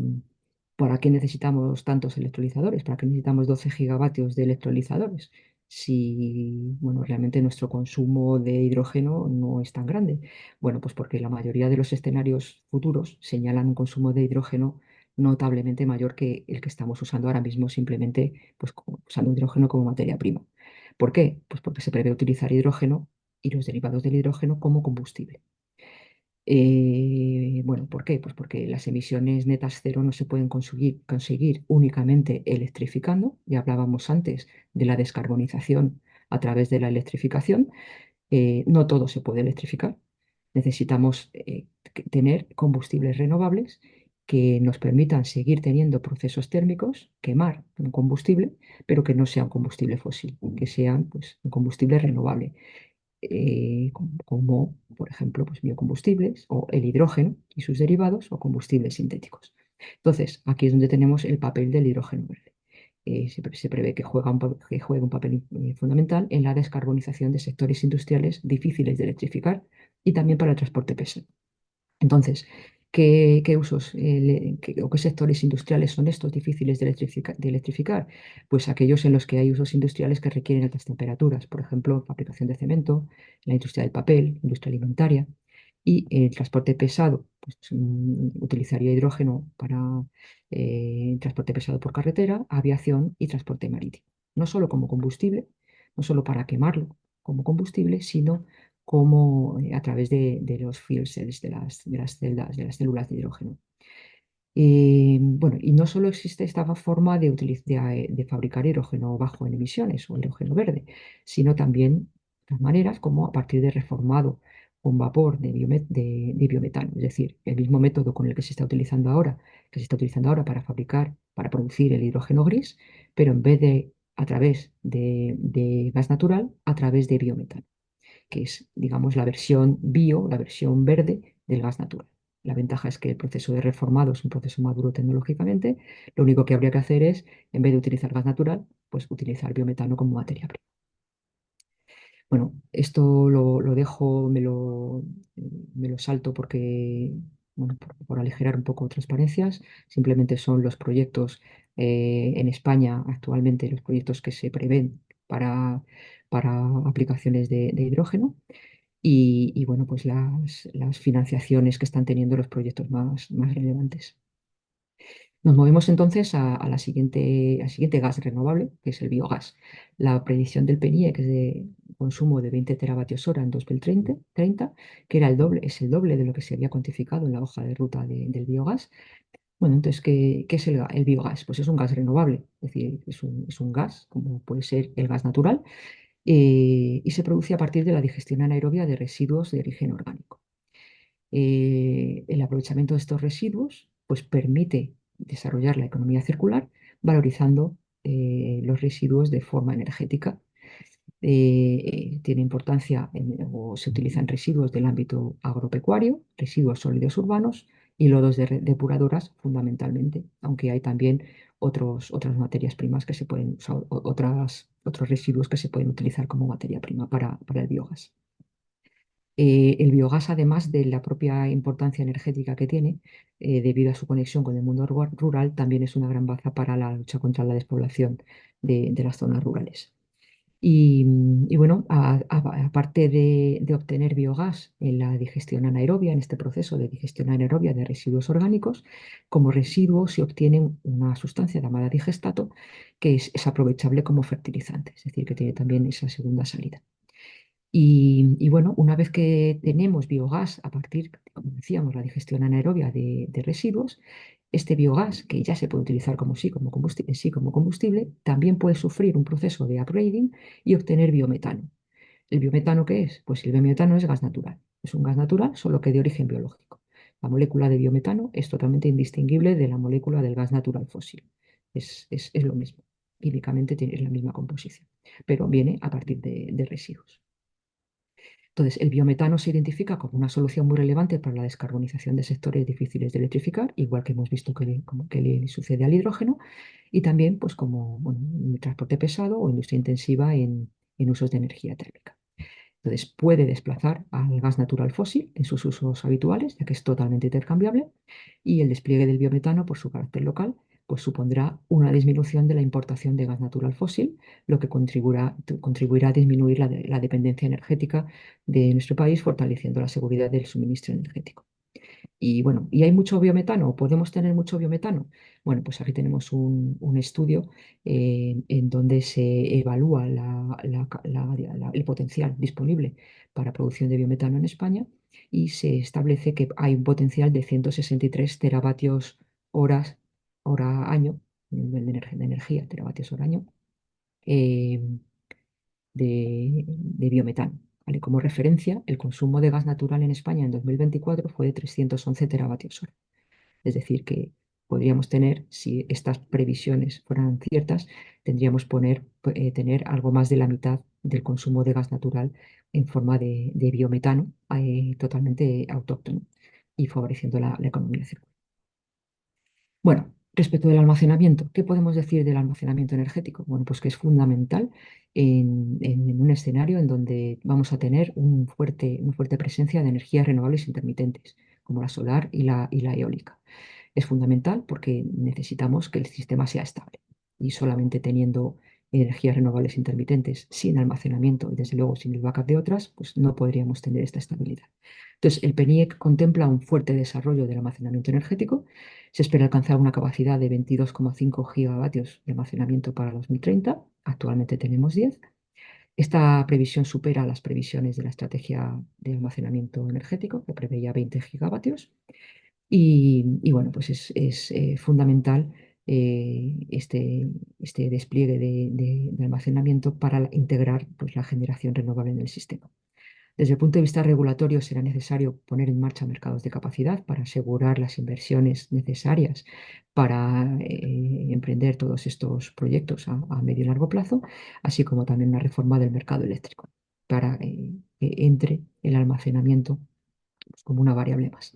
Speaker 1: ¿para qué necesitamos tantos electrolizadores? ¿Para qué necesitamos 12 gigavatios de electrolizadores? Si, bueno, realmente nuestro consumo de hidrógeno no es tan grande. Bueno, pues porque la mayoría de los escenarios futuros señalan un consumo de hidrógeno notablemente mayor que el que estamos usando ahora mismo, simplemente pues, usando hidrógeno como materia prima. ¿Por qué? Pues porque se prevé utilizar hidrógeno y los derivados del hidrógeno como combustible. Bueno, ¿por qué? Pues porque las emisiones netas cero no se pueden conseguir únicamente electrificando. Ya hablábamos antes de la descarbonización a través de la electrificación. No todo se puede electrificar. Necesitamos tener combustibles renovables que nos permitan seguir teniendo procesos térmicos, quemar un combustible, pero que no sea un combustible fósil, que sea pues, un combustible renovable como, por ejemplo, pues, biocombustibles o el hidrógeno y sus derivados o combustibles sintéticos. Entonces, aquí es donde tenemos el papel del hidrógeno verde. Se prevé que juegue un papel fundamental en la descarbonización de sectores industriales difíciles de electrificar y también para el transporte pesado. Entonces, ¿qué usos o qué sectores industriales son estos difíciles de electrificar? Pues aquellos en los que hay usos industriales que requieren altas temperaturas, por ejemplo, fabricación de cemento, la industria del papel, industria alimentaria. Y el transporte pesado, pues utilizaría hidrógeno para transporte pesado por carretera, aviación y transporte marítimo. No solo como combustible, no solo para quemarlo como combustible, sino como a través de los fuel cells, de las células de hidrógeno. Bueno, y no solo existe esta forma de fabricar hidrógeno bajo en emisiones o hidrógeno verde, sino también otras maneras como a partir de reformado con vapor de biometano, es decir, el mismo método con el que se está utilizando ahora para producir el hidrógeno gris, pero en vez de a través de gas natural, a través de biometano, que es, digamos, la versión bio, la versión verde del gas natural. La ventaja es que el proceso de reformado es un proceso maduro tecnológicamente. Lo único que habría que hacer es, en vez de utilizar gas natural, pues utilizar biometano como materia prima. Bueno, esto lo dejo, me lo salto porque, bueno, por aligerar un poco transparencias, simplemente son los proyectos en España actualmente, los proyectos que se prevén para aplicaciones de hidrógeno y, bueno, pues las financiaciones que están teniendo los proyectos más relevantes. Nos movemos entonces al siguiente gas renovable, que es el biogás. La predicción del PNIE, que es de consumo de 20 teravatios hora en 2030, que es el doble de lo que se había cuantificado en la hoja de ruta del biogás. Bueno, entonces, ¿qué es el biogás? Pues es un gas renovable, es decir, es un gas, como puede ser el gas natural, y se produce a partir de la digestión anaerobia de residuos de origen orgánico. El aprovechamiento de estos residuos pues, permite desarrollar la economía circular, valorizando los residuos de forma energética. Tiene importancia o se utilizan residuos del ámbito agropecuario, residuos sólidos urbanos y lodos de depuradoras fundamentalmente, aunque hay también otras materias primas que se pueden usar, otros residuos que se pueden utilizar como materia prima para el biogás. El biogás, además de la propia importancia energética que tiene, debido a su conexión con el mundo rural, también es una gran baza para la lucha contra la despoblación de las zonas rurales. Y bueno, aparte de obtener biogás en la digestión anaerobia, en este proceso de digestión anaerobia de residuos orgánicos, como residuo se obtiene una sustancia llamada digestato que es aprovechable como fertilizante, es decir, que tiene también esa segunda salida. Y bueno, una vez que tenemos biogás a partir, como decíamos, la digestión anaerobia de residuos, este biogás, que ya se puede utilizar como combustible, también puede sufrir un proceso de upgrading y obtener biometano. ¿El biometano qué es? Pues el biometano es gas natural. Es un gas natural, solo que de origen biológico. La molécula de biometano es totalmente indistinguible de la molécula del gas natural fósil. Es lo mismo. Químicamente tiene la misma composición, pero viene a partir de residuos. Entonces, el biometano se identifica como una solución muy relevante para la descarbonización de sectores difíciles de electrificar, igual que hemos visto como que le sucede al hidrógeno, y también pues, como bueno, en transporte pesado o industria intensiva en usos de energía térmica. Entonces, puede desplazar al gas natural fósil en sus usos habituales, ya que es totalmente intercambiable, y el despliegue del biometano, por su carácter local, pues supondrá una disminución de la importación de gas natural fósil, lo que contribuirá a disminuir la dependencia energética de nuestro país, fortaleciendo la seguridad del suministro energético. Y bueno, ¿y hay mucho biometano? ¿Podemos tener mucho biometano? Bueno, pues aquí tenemos un estudio en donde se evalúa el potencial disponible para producción de biometano en España y se establece que hay un potencial de 163 teravatios horas, hora año, nivel de energía, teravatios hora año, eh, de biometano. ¿Vale? Como referencia, el consumo de gas natural en España en 2024 fue de 311 teravatios hora. Es decir, que podríamos tener, si estas previsiones fueran ciertas, tendríamos tener algo más de la mitad del consumo de gas natural en forma de biometano totalmente autóctono y favoreciendo la economía circular. Bueno, respecto del almacenamiento, ¿qué podemos decir del almacenamiento energético? Bueno, pues que es fundamental en un escenario en donde vamos a tener una fuerte presencia de energías renovables intermitentes, como la solar y la eólica. Es fundamental porque necesitamos que el sistema sea estable y solamente teniendo energías renovables intermitentes sin almacenamiento y desde luego sin el backup de otras, pues no podríamos tener esta estabilidad. Entonces, el PNIEC contempla un fuerte desarrollo del almacenamiento energético. Se espera alcanzar una capacidad de 22,5 gigavatios de almacenamiento para 2030. Actualmente tenemos 10. Esta previsión supera las previsiones de la estrategia de almacenamiento energético, que preveía 20 gigavatios. Y bueno, pues es fundamental este despliegue de almacenamiento para integrar pues, la generación renovable en el sistema. Desde el punto de vista regulatorio, será necesario poner en marcha mercados de capacidad para asegurar las inversiones necesarias para emprender todos estos proyectos a medio y largo plazo, así como también una reforma del mercado eléctrico para que entre el almacenamiento pues, como una variable más.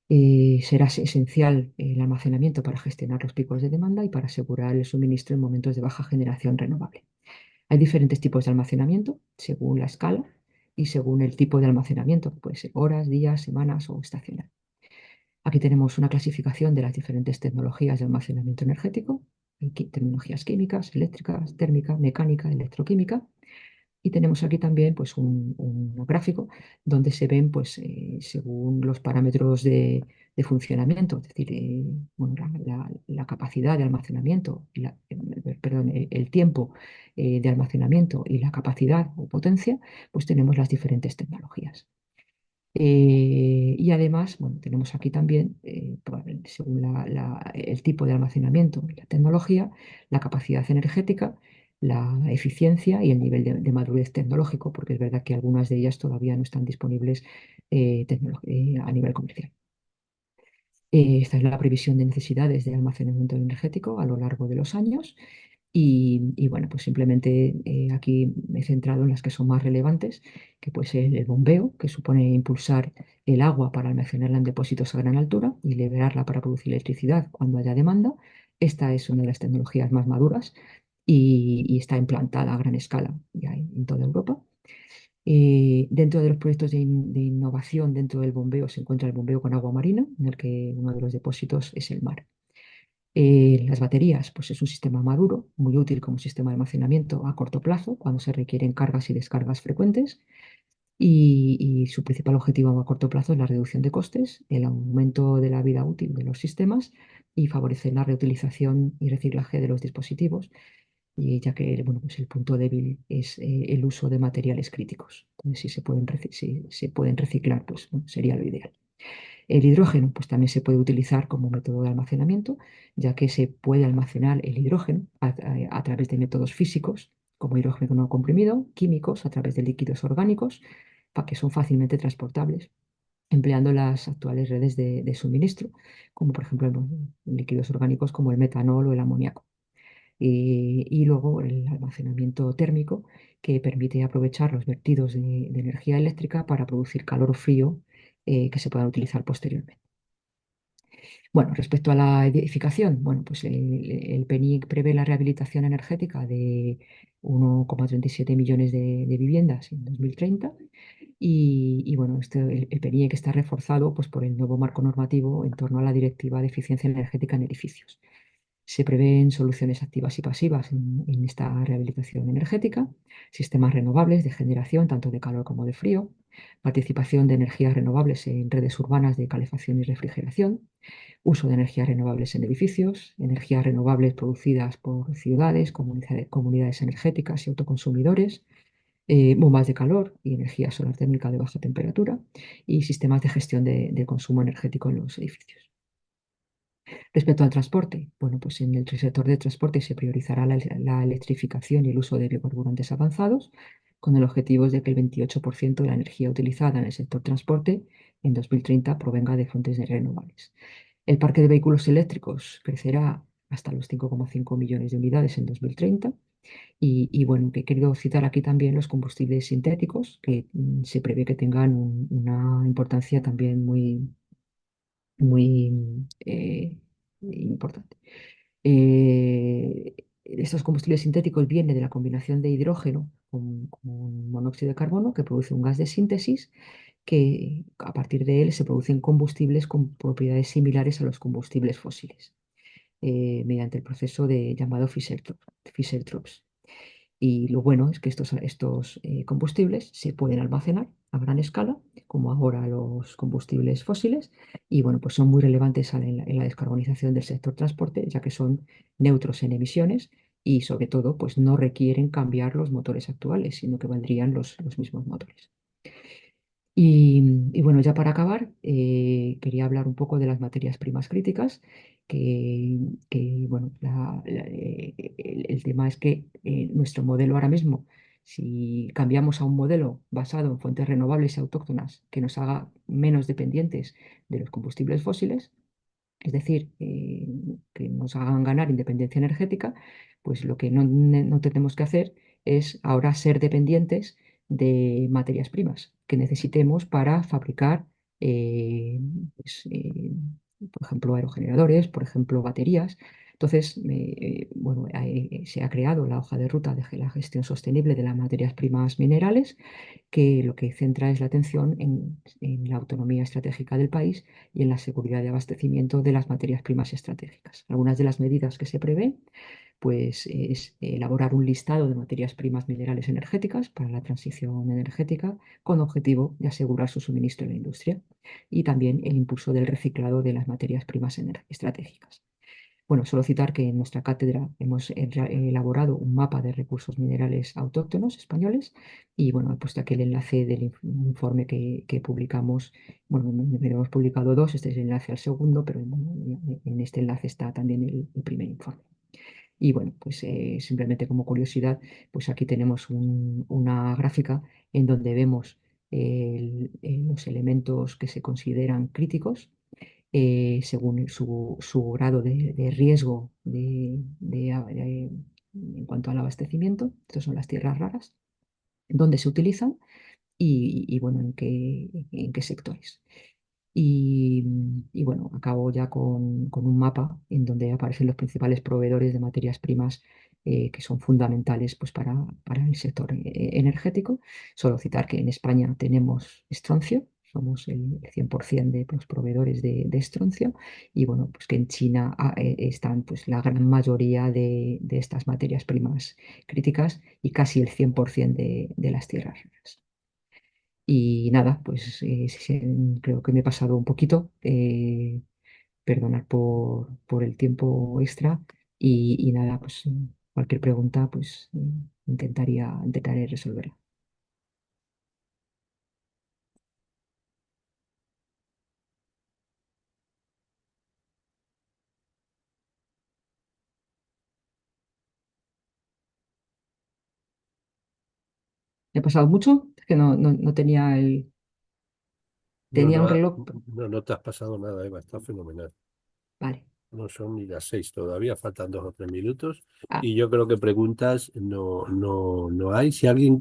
Speaker 1: Será esencial el almacenamiento para gestionar los picos de demanda y para asegurar el suministro en momentos de baja generación renovable. Hay diferentes tipos de almacenamiento según la escala y según el tipo de almacenamiento, que puede ser horas, días, semanas o estacional. Aquí tenemos una clasificación de las diferentes tecnologías de almacenamiento energético, hay tecnologías químicas, eléctricas, térmica, mecánica, electroquímica. Y tenemos aquí también pues, un gráfico donde se ven pues, según los parámetros de funcionamiento, es decir, bueno, la capacidad de almacenamiento, perdón, el tiempo de almacenamiento y la capacidad o potencia, pues tenemos las diferentes tecnologías. Y además, bueno, tenemos aquí también, según el tipo de almacenamiento y la tecnología, la capacidad energética, la eficiencia y el nivel de madurez tecnológico, porque es verdad que algunas de ellas todavía no están disponibles a nivel comercial. Esta es la previsión de necesidades de almacenamiento energético a lo largo de los años Y bueno, pues simplemente aquí me he centrado en las que son más relevantes, que puede ser el bombeo, que supone impulsar el agua para almacenarla en depósitos a gran altura y liberarla para producir electricidad cuando haya demanda. Esta es una de las tecnologías más maduras y está implantada a gran escala ya en toda Europa. Dentro de los proyectos de innovación dentro del bombeo se encuentra el bombeo con agua marina, en el que uno de los depósitos es el mar. Las baterías, pues es un sistema maduro, muy útil como sistema de almacenamiento a corto plazo, cuando se requieren cargas y descargas frecuentes. Y su principal objetivo a corto plazo es la reducción de costes, el aumento de la vida útil de los sistemas y favorecer la reutilización y reciclaje de los dispositivos, y ya que bueno, pues el punto débil es el uso de materiales críticos. Entonces, si se pueden reciclar, pues bueno, sería lo ideal. El hidrógeno, pues también se puede utilizar como método de almacenamiento, ya que se puede almacenar el hidrógeno a través de métodos físicos, como hidrógeno no comprimido, químicos, a través de líquidos orgánicos, para que son fácilmente transportables, empleando las actuales redes de suministro, como por ejemplo líquidos orgánicos como el metanol o el amoníaco. Y luego el almacenamiento térmico, que permite aprovechar los vertidos de energía eléctrica para producir calor o frío que se pueda utilizar posteriormente. Bueno, respecto a la edificación, bueno, pues el PNIEC prevé la rehabilitación energética de 1,37 millones de viviendas en 2030 y bueno, el PNIEC está reforzado pues, por el nuevo marco normativo en torno a la Directiva de Eficiencia Energética en Edificios. Se prevén soluciones activas y pasivas en esta rehabilitación energética, sistemas renovables de generación tanto de calor como de frío, participación de energías renovables en redes urbanas de calefacción y refrigeración, uso de energías renovables en edificios, energías renovables producidas por ciudades, comunidades energéticas y autoconsumidores, bombas de calor y energía solar térmica de baja temperatura y sistemas de gestión de consumo energético en los edificios. Respecto al transporte, bueno, pues en el sector de transporte se priorizará la electrificación y el uso de biocarburantes avanzados, con el objetivo de que el 28% de la energía utilizada en el sector transporte en 2030 provenga de fuentes renovables. El parque de vehículos eléctricos crecerá hasta los 5,5 millones de unidades en 2030. Y bueno, que he querido citar aquí también los combustibles sintéticos, que se prevé que tengan una importancia también muy importante. Estos combustibles sintéticos vienen de la combinación de hidrógeno con monóxido de carbono, que produce un gas de síntesis, que a partir de él se producen combustibles con propiedades similares a los combustibles fósiles, mediante el proceso llamado Fischer-Tropsch. Y lo bueno es que estos combustibles se pueden almacenar a gran escala, como ahora los combustibles fósiles, y bueno, pues son muy relevantes en la descarbonización del sector transporte, ya que son neutros en emisiones y sobre todo, pues no requieren cambiar los motores actuales, sino que valdrían los mismos motores. Y bueno, ya para acabar, quería hablar un poco de las materias primas críticas, bueno, el tema es que nuestro modelo ahora mismo, si cambiamos a un modelo basado en fuentes renovables y autóctonas que nos haga menos dependientes de los combustibles fósiles, es decir, que nos hagan ganar independencia energética, pues lo que no tenemos que hacer es ahora ser dependientes de materias primas que necesitemos para fabricar, eh, pues, por ejemplo, aerogeneradores, por ejemplo, baterías. Entonces, bueno, se ha creado la hoja de ruta de la gestión sostenible de las materias primas minerales, que lo que centra es la atención en la autonomía estratégica del país y en la seguridad de abastecimiento de las materias primas estratégicas. Algunas de las medidas que se prevén pues, es elaborar un listado de materias primas minerales energéticas para la transición energética con objetivo de asegurar su suministro en la industria y también el impulso del reciclado de las materias primas estratégicas. Bueno, solo citar que en nuestra cátedra hemos elaborado un mapa de recursos minerales autóctonos españoles y bueno, he puesto aquí el enlace del informe que publicamos. Bueno, hemos publicado dos, este es el enlace al segundo, pero bueno, en este enlace está también el primer informe. Y bueno, pues simplemente como curiosidad, pues aquí tenemos una gráfica en donde vemos los elementos que se consideran críticos según su grado de riesgo en cuanto al abastecimiento. Estas son las tierras raras, dónde se utilizan y, bueno, en qué sectores. Y bueno, acabo ya con un mapa en donde aparecen los principales proveedores de materias primas que son fundamentales pues, para el sector energético. Solo citar que en España tenemos estroncio, somos el 100% de los proveedores de estroncio, y bueno, pues que en China están pues, la gran mayoría de estas materias primas críticas y casi el 100% de las tierras raras. Y nada, pues creo que me he pasado un poquito. Perdonar por el tiempo extra. Y nada, pues cualquier pregunta, pues intentaré resolverla. ¿Me he pasado mucho? Es que no tenía
Speaker 2: No,
Speaker 1: tenía
Speaker 2: no,
Speaker 1: un reloj.
Speaker 2: no te has pasado nada, Eva, está fenomenal.
Speaker 1: Vale.
Speaker 2: No son ni las 6 todavía, faltan 2 o 3 minutos.
Speaker 1: Ah,
Speaker 2: Y yo creo que preguntas no hay. Si alguien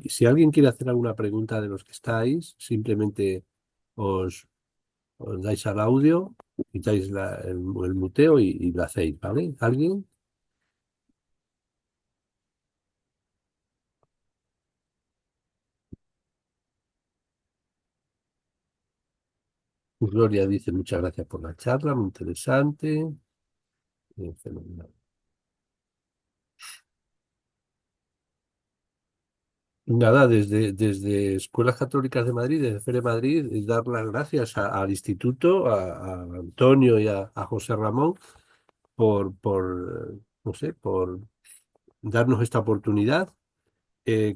Speaker 2: quiere hacer alguna pregunta de los que estáis, simplemente os, os dais al audio, quitáis el muteo y lo hacéis, ¿vale? ¿Alguien? Gloria dice muchas gracias por la charla, muy interesante. Fenomenal. Nada, desde Escuelas Católicas de Madrid, desde FERE Madrid, dar las gracias al instituto, a Antonio y a José Ramón no sé, por darnos esta oportunidad.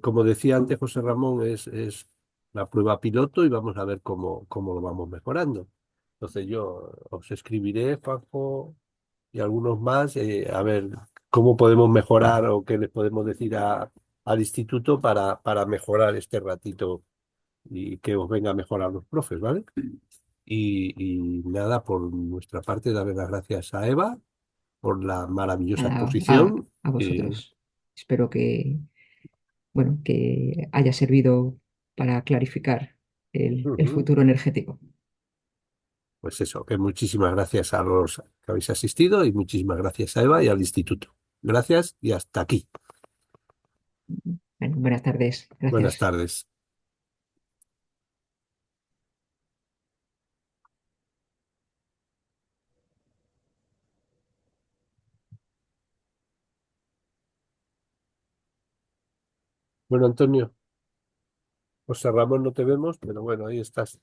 Speaker 2: Como decía antes José Ramón, es la prueba piloto y vamos a ver cómo lo vamos mejorando. Entonces yo os escribiré, Juanjo, y algunos más, a ver cómo podemos mejorar o qué les podemos decir al instituto para mejorar este ratito y que os venga a mejorar los profes, ¿vale? Y nada, por nuestra parte, darle las gracias a Eva por la maravillosa
Speaker 1: a, a-
Speaker 2: exposición.
Speaker 1: a vosotros. Espero bueno, que haya servido para clarificar el
Speaker 2: Ujú.
Speaker 1: futuro energético.
Speaker 2: Pues eso, que muchísimas gracias a los que habéis asistido y muchísimas gracias a Eva y al instituto. Gracias y hasta aquí.
Speaker 1: Bueno, buenas tardes.
Speaker 2: Buenas
Speaker 1: Gracias.
Speaker 2: tardes. Bueno, Antonio, José Ramón no te vemos, pero bueno, ahí estás.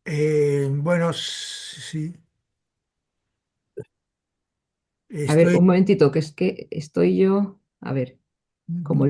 Speaker 3: Bueno, sí,
Speaker 1: A ver,
Speaker 3: estoy.
Speaker 1: un momentito, que es que estoy yo. A ver, como